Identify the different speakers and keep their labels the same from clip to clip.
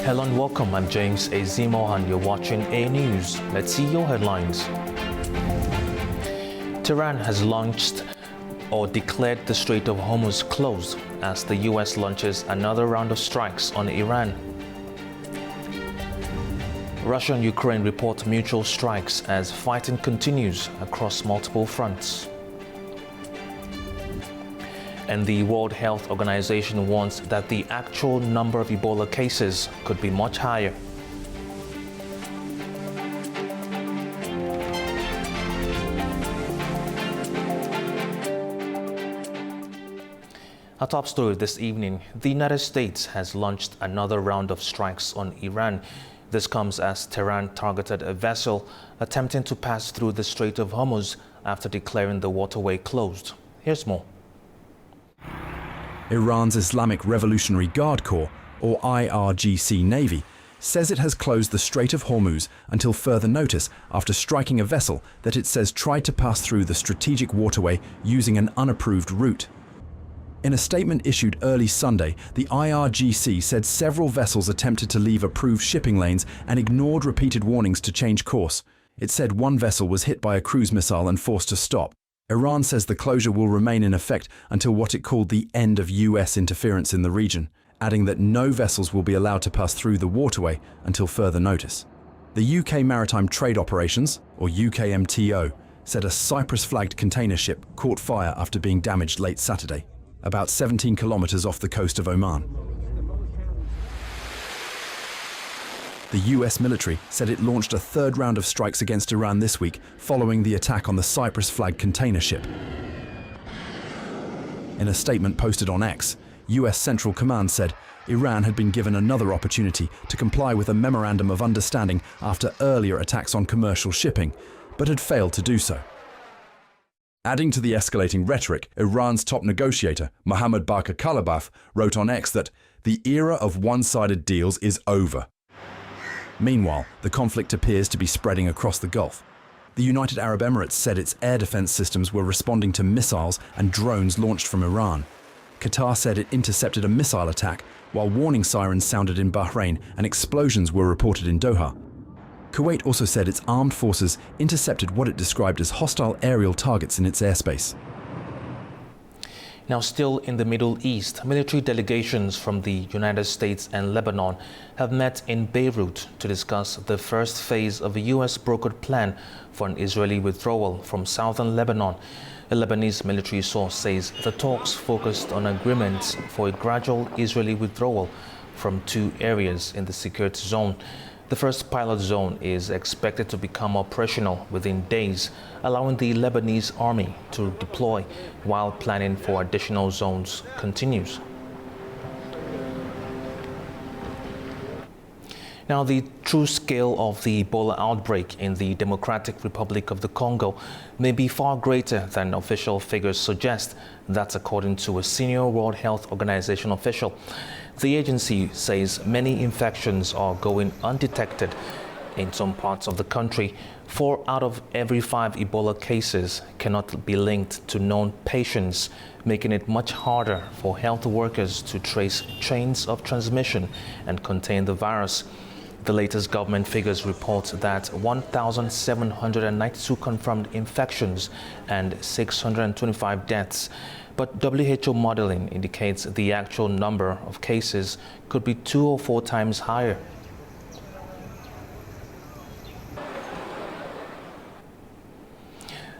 Speaker 1: Hello and welcome. I'm James Azimohan. You're watching A News. Let's see your headlines. Tehran has launched or declared the Strait of Hormuz closed as the U.S. launches another round of strikes on Iran. Russia and Ukraine report mutual strikes as fighting continues across multiple fronts. And the World Health Organization warns that the actual number of Ebola cases could be much higher. Our top story this evening: the United States has launched another round of strikes on Iran. This comes as Tehran targeted a vessel attempting to pass through the Strait of Hormuz after declaring the waterway closed. Here's more.
Speaker 2: Iran's Islamic Revolutionary Guard Corps, or IRGC Navy, says it has closed the Strait of Hormuz until further notice after striking a vessel that it says tried to pass through the strategic waterway using an unapproved route. In a statement issued early Sunday, the IRGC said several vessels attempted to leave approved shipping lanes and ignored repeated warnings to change course. It said one vessel was hit by a cruise missile and forced to stop. Iran says the closure will remain in effect until what it called the end of US interference in the region, adding that no vessels will be allowed to pass through the waterway until further notice. The UK Maritime Trade Operations, or UKMTO, said a Cyprus-flagged container ship caught fire after being damaged late Saturday, about 17 kilometers off the coast of Oman. The US military said it launched a third round of strikes against Iran this week following the attack on the Cyprus-flagged container ship. In a statement posted on X, US Central Command said Iran had been given another opportunity to comply with a memorandum of understanding after earlier attacks on commercial shipping, but had failed to do so. Adding to the escalating rhetoric, Iran's top negotiator, Mohammad Bagher Kalibaf, wrote on X that the era of one-sided deals is over. Meanwhile, the conflict appears to be spreading across the Gulf. The United Arab Emirates said its air defense systems were responding to missiles and drones launched from Iran. Qatar said it intercepted a missile attack, while warning sirens sounded in Bahrain and explosions were reported in Doha. Kuwait also said its armed forces intercepted what it described as hostile aerial targets in its airspace.
Speaker 1: Now, still in the Middle East, military delegations from the United States and Lebanon have met in Beirut to discuss the first phase of a U.S.-brokered plan for an Israeli withdrawal from southern Lebanon. A Lebanese military source says the talks focused on agreements for a gradual Israeli withdrawal from two areas in the secured zone. The first pilot zone is expected to become operational within days, allowing the Lebanese army to deploy while planning for additional zones continues. Now, the true scale of the Ebola outbreak in the Democratic Republic of the Congo may be far greater than official figures suggest. That's according to a senior World Health Organization official. The agency says many infections are going undetected in some parts of the country. 4 out of every 5 Ebola cases cannot be linked to known patients, making it much harder for health workers to trace chains of transmission and contain the virus. The latest government figures report that 1,792 confirmed infections and 625 deaths. But WHO modeling indicates the actual number of cases could be 2 or 4 times higher.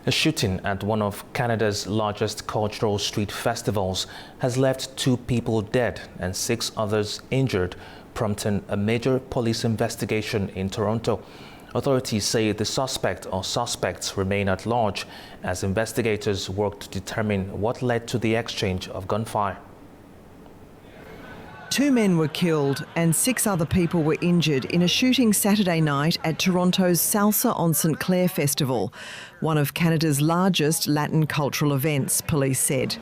Speaker 1: A shooting at one of Canada's largest cultural street festivals has left 2 people dead and 6 others injured, prompting a major police investigation in Toronto. Authorities say the suspect or suspects remain at large as investigators work to determine what led to the exchange of gunfire.
Speaker 3: 2 men were killed and 6 other people were injured in a shooting Saturday night at Toronto's Salsa on St Clair Festival, one of Canada's largest Latin cultural events, police said.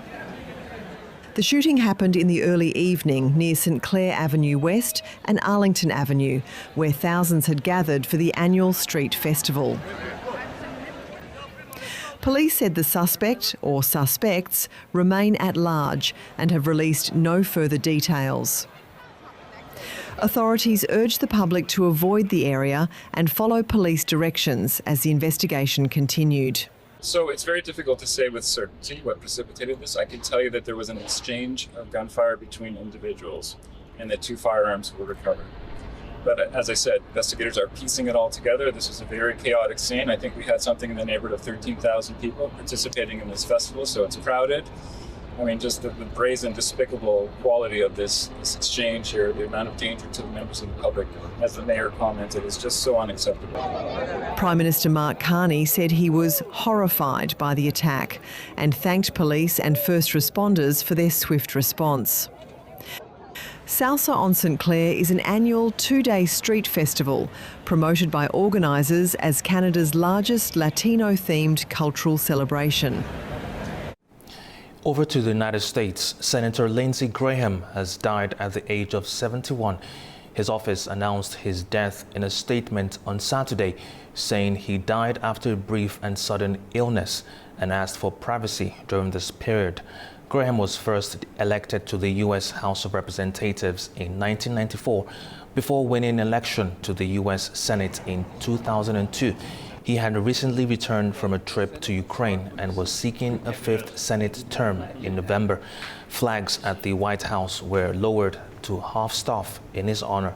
Speaker 3: The shooting happened in the early evening near St Clair Avenue West and Arlington Avenue, where thousands had gathered for the annual street festival. Police said the suspect, or suspects, remain at large and have released no further details. Authorities urge the public to avoid the area and follow police directions as the investigation continued.
Speaker 4: So it's very difficult to say with certainty what precipitated this. I can tell you that there was an exchange of gunfire between individuals and that 2 firearms were recovered. But as I said, investigators are piecing it all together. This is a very chaotic scene. I think we had something in the neighborhood of 13,000 people participating in this festival, so it's crowded. I mean, just the brazen, despicable quality of this exchange here, the amount of danger to the members of the public, as the mayor commented, is just so unacceptable.
Speaker 3: Prime Minister Mark Carney said he was horrified by the attack and thanked police and first responders for their swift response. Salsa on St Clair is an annual 2-day street festival promoted by organisers as Canada's largest Latino-themed cultural celebration.
Speaker 1: Over to the United States, Senator Lindsey Graham has died at the age of 71. His office announced his death in a statement on Saturday, saying he died after a brief and sudden illness and asked for privacy during this period. Graham was first elected to the U.S. House of Representatives in 1994 before winning election to the U.S. Senate in 2002. He had recently returned from a trip to Ukraine and was seeking a 5th Senate term in November. Flags at the White House were lowered to half-staff in his honor.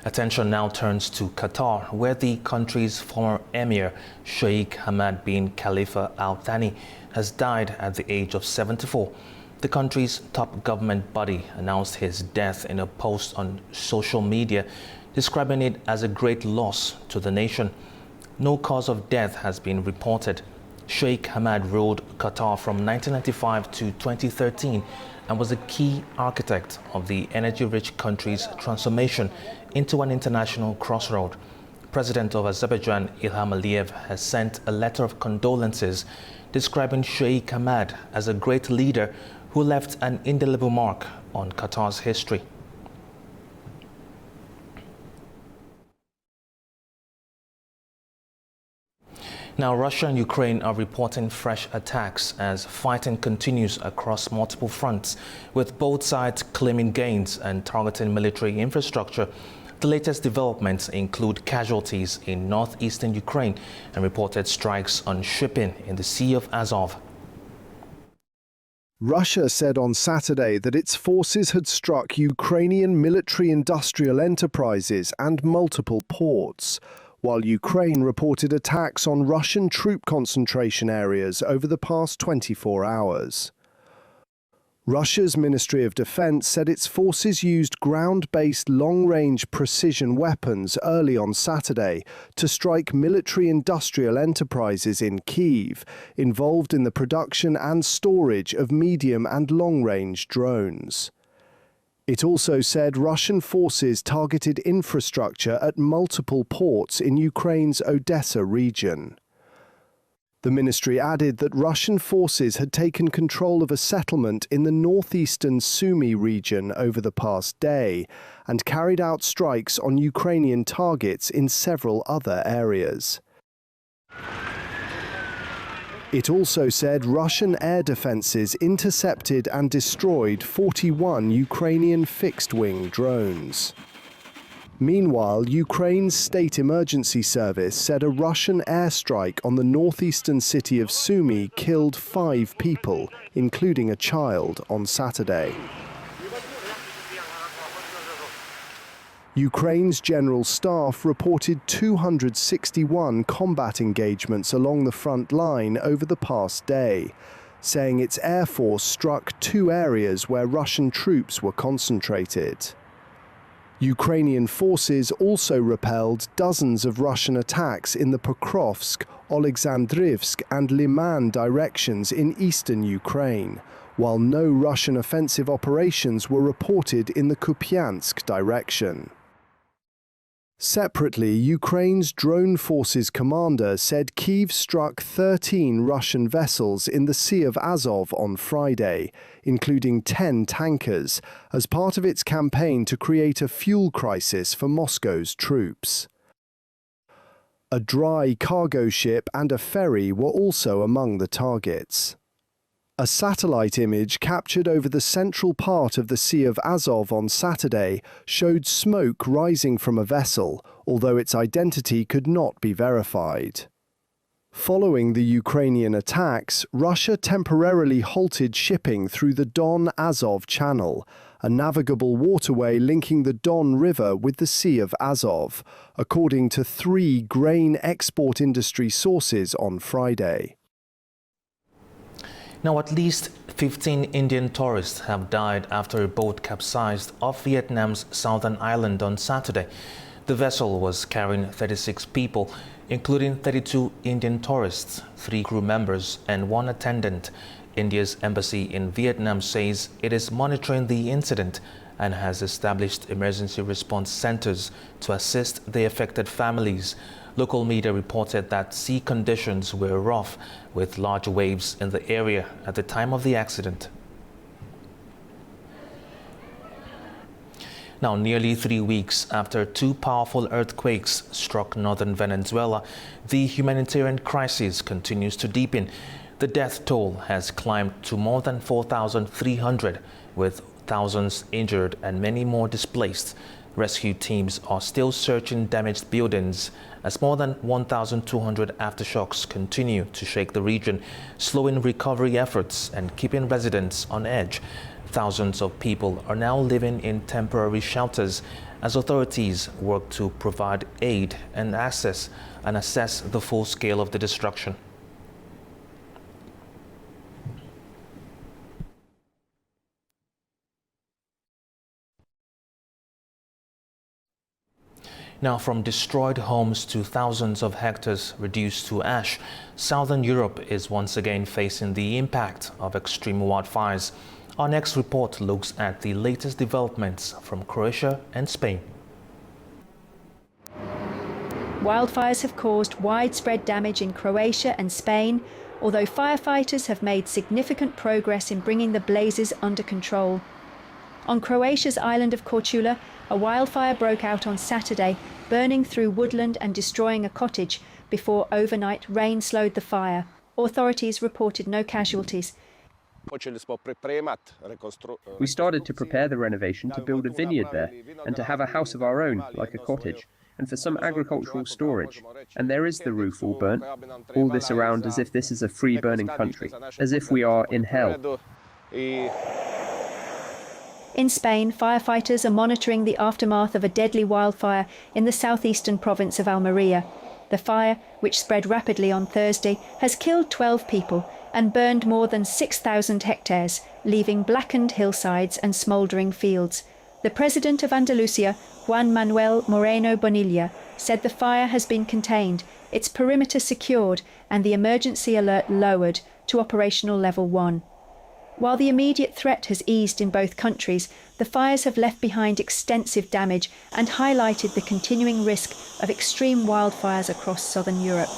Speaker 1: Attention now turns to Qatar, where the country's former emir, Sheikh Hamad bin Khalifa Al Thani, has died at the age of 74. The country's top government body announced his death in a post on social media, describing it as a great loss to the nation. No cause of death has been reported. Sheikh Hamad ruled Qatar from 1995 to 2013 and was a key architect of the energy-rich country's transformation into an international crossroad. President of Azerbaijan, Ilham Aliyev, has sent a letter of condolences describing Sheikh Hamad as a great leader who left an indelible mark on Qatar's history. Now, Russia and Ukraine are reporting fresh attacks as fighting continues across multiple fronts, with both sides claiming gains and targeting military infrastructure. The latest developments include casualties in northeastern Ukraine and reported strikes on shipping in the Sea of Azov.
Speaker 5: Russia said on Saturday that its forces had struck Ukrainian military-industrial enterprises and multiple ports, while Ukraine reported attacks on Russian troop concentration areas over the past 24 hours. Russia's Ministry of Defense said its forces used ground-based long-range precision weapons early on Saturday to strike military-industrial enterprises in Kyiv, involved in the production and storage of medium and long-range drones. It also said Russian forces targeted infrastructure at multiple ports in Ukraine's Odessa region. The ministry added that Russian forces had taken control of a settlement in the northeastern Sumy region over the past day and carried out strikes on Ukrainian targets in several other areas. It also said Russian air defenses intercepted and destroyed 41 Ukrainian fixed-wing drones. Meanwhile, Ukraine's State Emergency Service said a Russian airstrike on the northeastern city of Sumy killed 5 people, including a child, on Saturday. Ukraine's General Staff reported 261 combat engagements along the front line over the past day, saying its air force struck 2 areas where Russian troops were concentrated. Ukrainian forces also repelled dozens of Russian attacks in the Pokrovsk, Oleksandrivsk and Liman directions in eastern Ukraine, while no Russian offensive operations were reported in the Kupiansk direction. Separately, Ukraine's drone forces commander said Kyiv struck 13 Russian vessels in the Sea of Azov on Friday, including 10 tankers, as part of its campaign to create a fuel crisis for Moscow's troops. A dry cargo ship and a ferry were also among the targets. A satellite image captured over the central part of the Sea of Azov on Saturday showed smoke rising from a vessel, although its identity could not be verified. Following the Ukrainian attacks, Russia temporarily halted shipping through the Don-Azov Channel, a navigable waterway linking the Don River with the Sea of Azov, according to 3 grain export industry sources on Friday.
Speaker 1: Now, at least 15 Indian tourists have died after a boat capsized off Vietnam's southern island on Saturday. The vessel was carrying 36 people, including 32 Indian tourists, 3 crew members, and 1 attendant. India's embassy in Vietnam says it is monitoring the incident and has established emergency response centers to assist the affected families. Local media reported that sea conditions were rough, with large waves in the area at the time of the accident. Now, nearly 3 weeks after 2 powerful earthquakes struck northern Venezuela, the humanitarian crisis continues to deepen. The death toll has climbed to more than 4,300, with thousands injured and many more displaced. Rescue teams are still searching damaged buildings as more than 1,200 aftershocks continue to shake the region, slowing recovery efforts and keeping residents on edge. Thousands of people are now living in temporary shelters as authorities work to provide aid and assess the full scale of the destruction. Now, from destroyed homes to thousands of hectares reduced to ash, southern Europe is once again facing the impact of extreme wildfires. Our next report looks at the latest developments from Croatia and Spain.
Speaker 6: Wildfires have caused widespread damage in Croatia and Spain, although firefighters have made significant progress in bringing the blazes under control. On Croatia's island of Korčula, a wildfire broke out on Saturday, burning through woodland and destroying a cottage before overnight rain slowed the fire. Authorities reported no casualties.
Speaker 7: We started to prepare the renovation to build a vineyard there and to have a house of our own, like a cottage, and for some agricultural storage. And there is the roof all burnt, all this around as if this is a free burning country, as if we are in hell.
Speaker 6: In Spain, firefighters are monitoring the aftermath of a deadly wildfire in the southeastern province of Almeria. The fire, which spread rapidly on Thursday, has killed 12 people and burned more than 6,000 hectares, leaving blackened hillsides and smouldering fields. The president of Andalusia, Juan Manuel Moreno Bonilla, said the fire has been contained, its perimeter secured, and the emergency alert lowered to operational level 1. While the immediate threat has eased in both countries, the fires have left behind extensive damage and highlighted the continuing risk of extreme wildfires across southern Europe.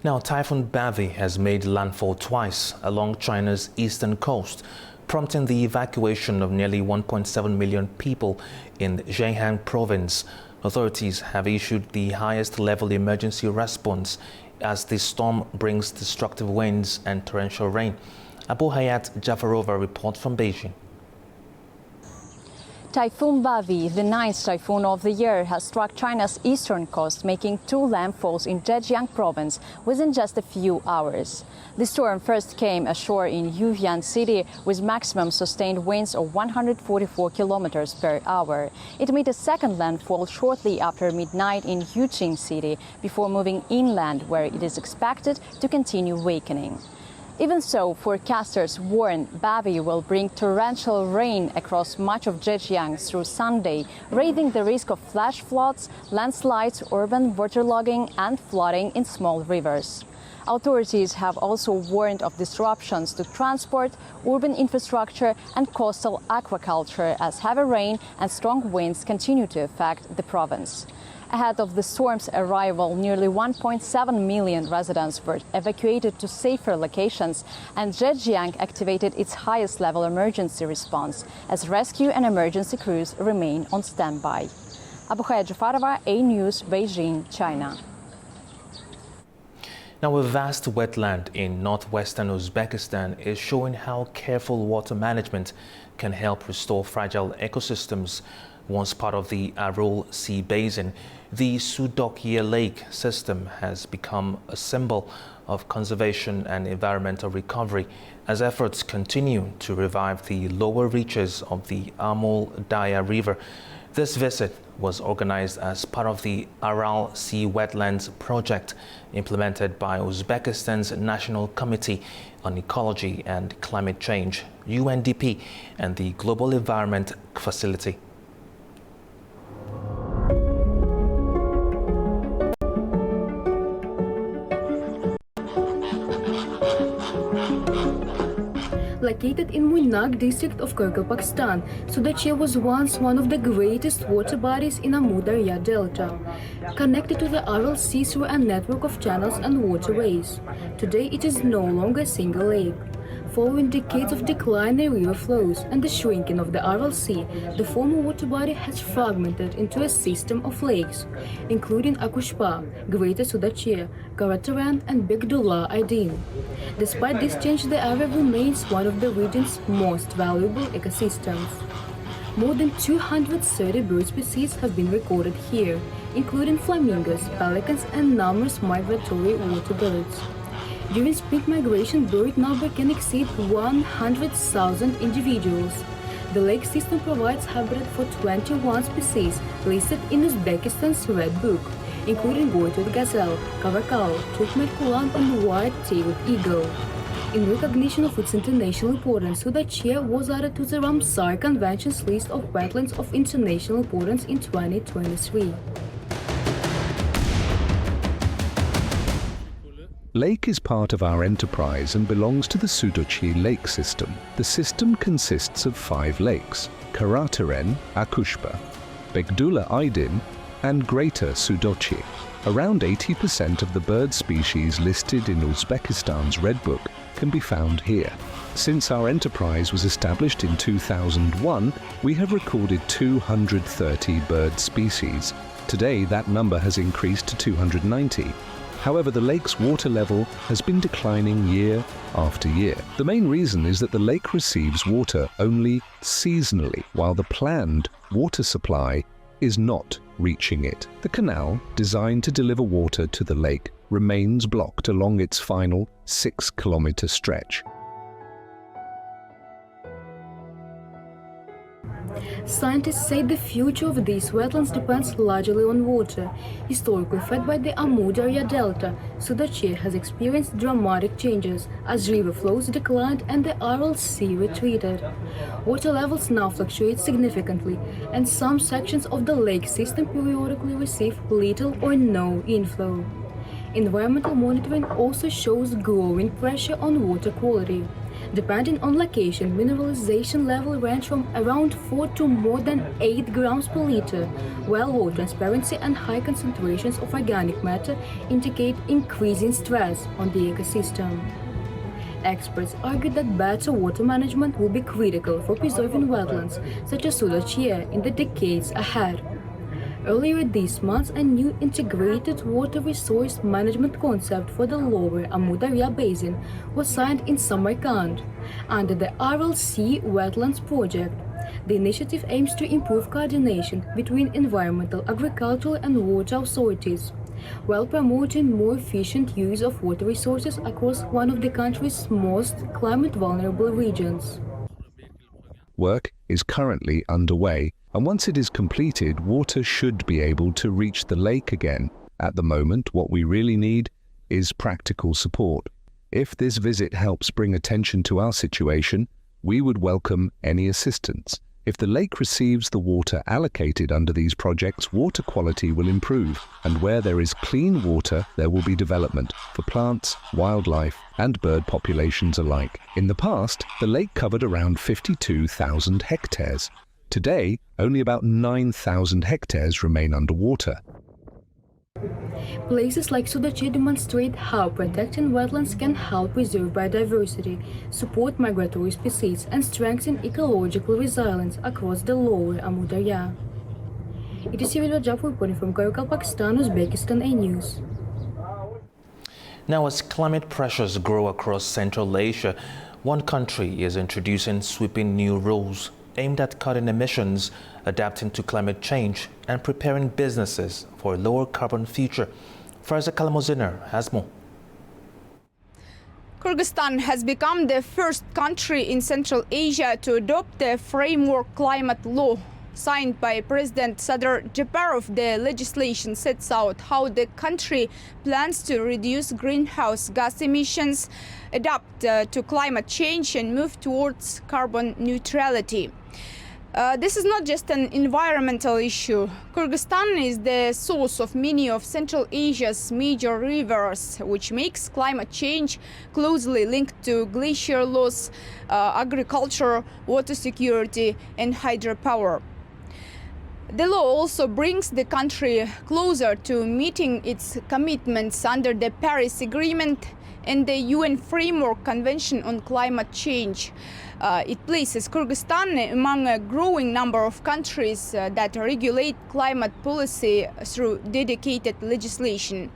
Speaker 1: Now, Typhoon Bavi has made landfall twice along China's eastern coast, prompting the evacuation of nearly 1.7 million people in Zhejiang province. Authorities have issued the highest level emergency response as the storm brings destructive winds and torrential rain. Abu Hayat Jafarova reports from Beijing.
Speaker 8: Typhoon Bavi, the 9th typhoon of the year, has struck China's eastern coast, making 2 landfalls in Zhejiang province within just a few hours. The storm first came ashore in Yuhuan City with maximum sustained winds of 144 kilometers per hour. It made a second landfall shortly after midnight in Yuqing City before moving inland, where it is expected to continue weakening. Even so, forecasters warn Bavi will bring torrential rain across much of Zhejiang through Sunday, raising the risk of flash floods, landslides, urban waterlogging and flooding in small rivers. Authorities have also warned of disruptions to transport, urban infrastructure and coastal aquaculture as heavy rain and strong winds continue to affect the province. Ahead of the storm's arrival, nearly 1.7 million residents were evacuated to safer locations, and Zhejiang activated its highest-level emergency response as rescue and emergency crews remain on standby. Abu Hayat Jafarova, A News, Beijing, China.
Speaker 1: Now, a vast wetland in northwestern Uzbekistan is showing how careful water management can help restore fragile ecosystems. Once part of the Aral Sea Basin, the Sudokye Lake system has become a symbol of conservation and environmental recovery as efforts continue to revive the lower reaches of the Amul Darya River. This visit was organized as part of the Aral Sea Wetlands project implemented by Uzbekistan's National Committee on Ecology and Climate Change, UNDP, and the Global Environment Facility.
Speaker 9: Located in Muinag district of Kyrgyz, Pakistan, Sudokye was once one of the greatest water bodies in Amur Darya Delta, connected to the Aral Sea through a network of channels and waterways. Today it is no longer a single lake. Following decades of decline in river flows and the shrinking of the Aral Sea, the former water body has fragmented into a system of lakes, including Akushpa, Greater Sudokye, Karataran, and Begdullah Aydin. Despite this change, the area remains one of the region's most valuable ecosystems. More than 230 bird species have been recorded here, including flamingos, pelicans, and numerous migratory water birds. During spring migration, bird number can exceed 100,000 individuals. The lake system provides habitat for 21 species listed in Uzbekistan's Red Book, including boy-toothed gazelle, caracal, Turkmen kulan, and white-tailed eagle. In recognition of its international importance, Sudokye was added to the Ramsar Convention's list of wetlands of international importance in 2023.
Speaker 10: Lake is part of our enterprise and belongs to the Sudokye Lake system. The system consists of 5 lakes: Karataren, Akushpa, Begdullah Aydin, and Greater Sudokye. Around 80% of the bird species listed in Uzbekistan's Red Book can be found here. Since our enterprise was established in 2001, we have recorded 230 bird species. Today, that number has increased to 290. However, the lake's water level has been declining year after year. The main reason is that the lake receives water only seasonally, while the planned water supply is not reaching it. The canal, designed to deliver water to the lake, remains blocked along its final 6-kilometer stretch.
Speaker 9: Scientists say the future of these wetlands depends largely on water. Historically fed by the Amur Darya Delta, Sudokye has experienced dramatic changes as river flows declined and the Aral Sea retreated. Water levels now fluctuate significantly, and some sections of the lake system periodically receive little or no inflow. Environmental monitoring also shows growing pressure on water quality. Depending on location, mineralization level range from around 4 to more than 8 grams per liter, while low transparency and high concentrations of organic matter indicate increasing stress on the ecosystem. Experts argue that better water management will be critical for preserving wetlands such as Sudokye in the decades ahead. Earlier this month, a new integrated water resource management concept for the lower Amur Darya Basin was signed in Samarkand under the Aral Sea Wetlands Project. The initiative aims to improve coordination between environmental, agricultural, and water authorities, while promoting more efficient use of water resources across one of the country's most climate-vulnerable regions.
Speaker 10: Work is currently underway, and once it is completed, water should be able to reach the lake again. At the moment, what we really need is practical support. If this visit helps bring attention to our situation, we would welcome any assistance. If the lake receives the water allocated under these projects, water quality will improve, and where there is clean water, there will be development for plants, wildlife, and bird populations alike. In the past, the lake covered around 52,000 hectares. Today, only about 9,000 hectares remain underwater.
Speaker 9: Places like Sudokye demonstrate how protecting wetlands can help preserve biodiversity, support migratory species, and strengthen ecological resilience across the lower Amur Darya. It is Cyril Rajab reporting from Karacal, Pakistan, Uzbekistan A News.
Speaker 1: Now, as climate pressures grow across Central Asia, one country is introducing sweeping new rules aimed at cutting emissions, adapting to climate change, and preparing businesses for a lower carbon future. Farza Kalamoziner has more.
Speaker 11: Kyrgyzstan has become the first country in Central Asia to adopt the framework climate law. Signed by President Sadyr Japarov, the legislation sets out how the country plans to reduce greenhouse gas emissions, adapt to climate change and move towards carbon neutrality. This is not just an environmental issue. Kyrgyzstan is the source of many of Central Asia's major rivers, which makes climate change closely linked to glacier loss, agriculture, water security and hydropower. The law also brings the country closer to meeting its commitments under the Paris Agreement and the UN Framework Convention on Climate Change. It places Kyrgyzstan among a growing number of countries that regulate climate policy through dedicated legislation.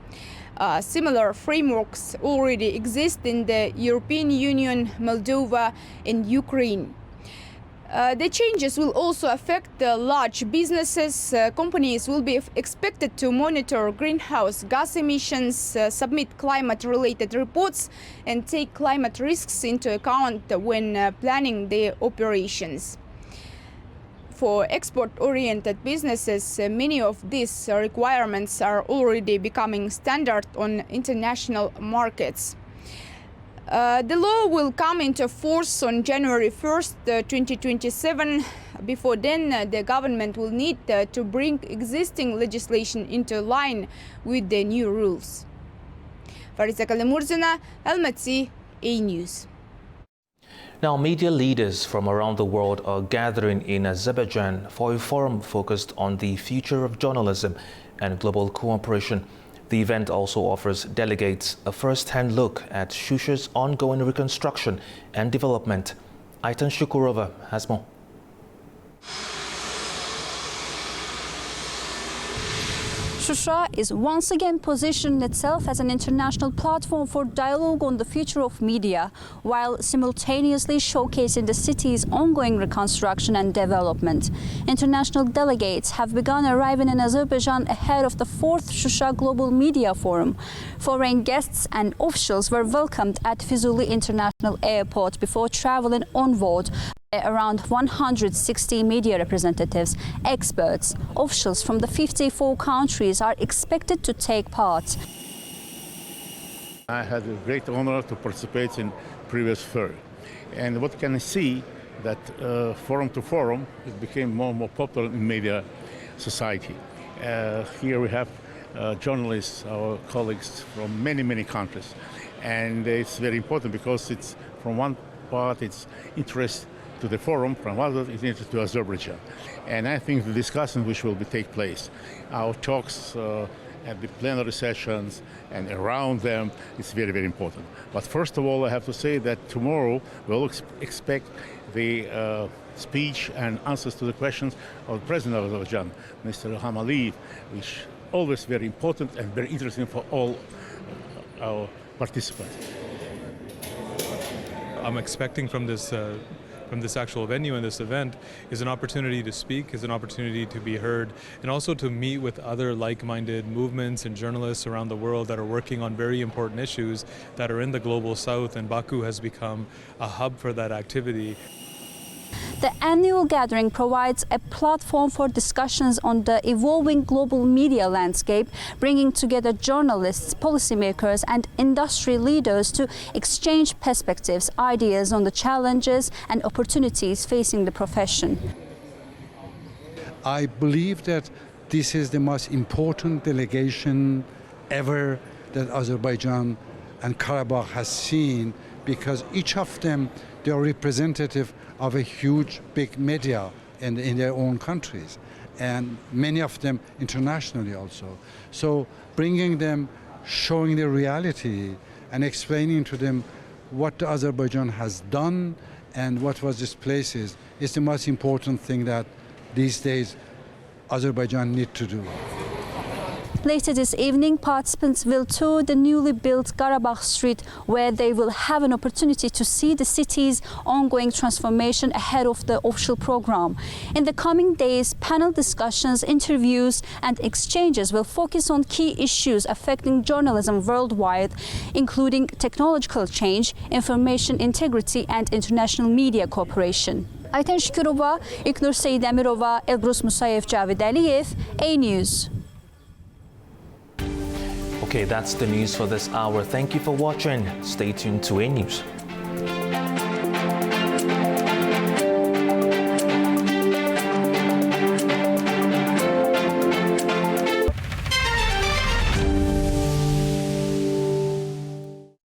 Speaker 11: Similar frameworks already exist in the European Union, Moldova and Ukraine. The changes will also affect large businesses. Companies will be expected to monitor greenhouse gas emissions, submit climate-related reports, and take climate risks into account when planning their operations. For export-oriented businesses, many of these requirements are already becoming standard on international markets. The law will come into force on January 1st, 2027. Before then, the government will need to bring existing legislation into line with the new rules. Farza Kalamoziner, Almaty, A News.
Speaker 1: Now, media leaders from around the world are gathering in Azerbaijan for a forum focused on the future of journalism and global cooperation. The event also offers delegates a first-hand look at Shusha's ongoing reconstruction and development. Aytan Shukurova has more.
Speaker 8: Shusha is once again positioning itself as an international platform for dialogue on the future of media, while simultaneously showcasing the city's ongoing reconstruction and development. International delegates have begun arriving in Azerbaijan ahead of the 4th Shusha Global Media Forum. Foreign guests and officials were welcomed at Fizuli International Airport before traveling onward. Around 160 media representatives, experts, officials from the 54 countries are expected to take part.
Speaker 12: I had a great honor to participate in previous forum. And what can I see that forum to forum, it became more and more popular in media society. Here we have journalists, our colleagues from many, many countries. And it's very important because it's from one part, it's interest to the forum, from others it's interest to Azerbaijan. And I think the discussion which will take place, our talks at the plenary sessions and around them is very, very important. But first of all, I have to say that tomorrow we'll expect the speech and answers to the questions of the President of Azerbaijan, Mr. Ilham Aliyev, which is always very important and very interesting for all our participants.
Speaker 13: I'm expecting from this actual venue and this event is an opportunity to speak, is an opportunity to be heard, and also to meet with other like-minded movements and journalists around the world that are working on very important issues that are in the global south, and Baku has become a hub for that activity.
Speaker 8: The annual gathering provides a platform for discussions on the evolving global media landscape, bringing together journalists, policymakers and industry leaders to exchange perspectives, ideas on the challenges and opportunities facing the profession.
Speaker 14: I believe that this is the most important delegation ever that Azerbaijan and Karabakh has seen, because each of them, they are representative of a huge, big media in their own countries, and many of them internationally also. So bringing them, showing the reality and explaining to them what Azerbaijan has done and what was this place is the most important thing that these days Azerbaijan need to do.
Speaker 15: Later this evening, participants will tour the newly built Qarabağ Street, where they will have an opportunity to see the city's ongoing transformation ahead of the official program. In the coming days, panel discussions, interviews and exchanges will focus on key issues affecting journalism worldwide, including technological change, information integrity and international media cooperation. Ayten Şükürova, İlknur Seydemirova, Elbrus Musayev, Cavid Aliyev, A News.
Speaker 1: Okay, that's the news for this hour. Thank you for watching. Stay tuned to A News.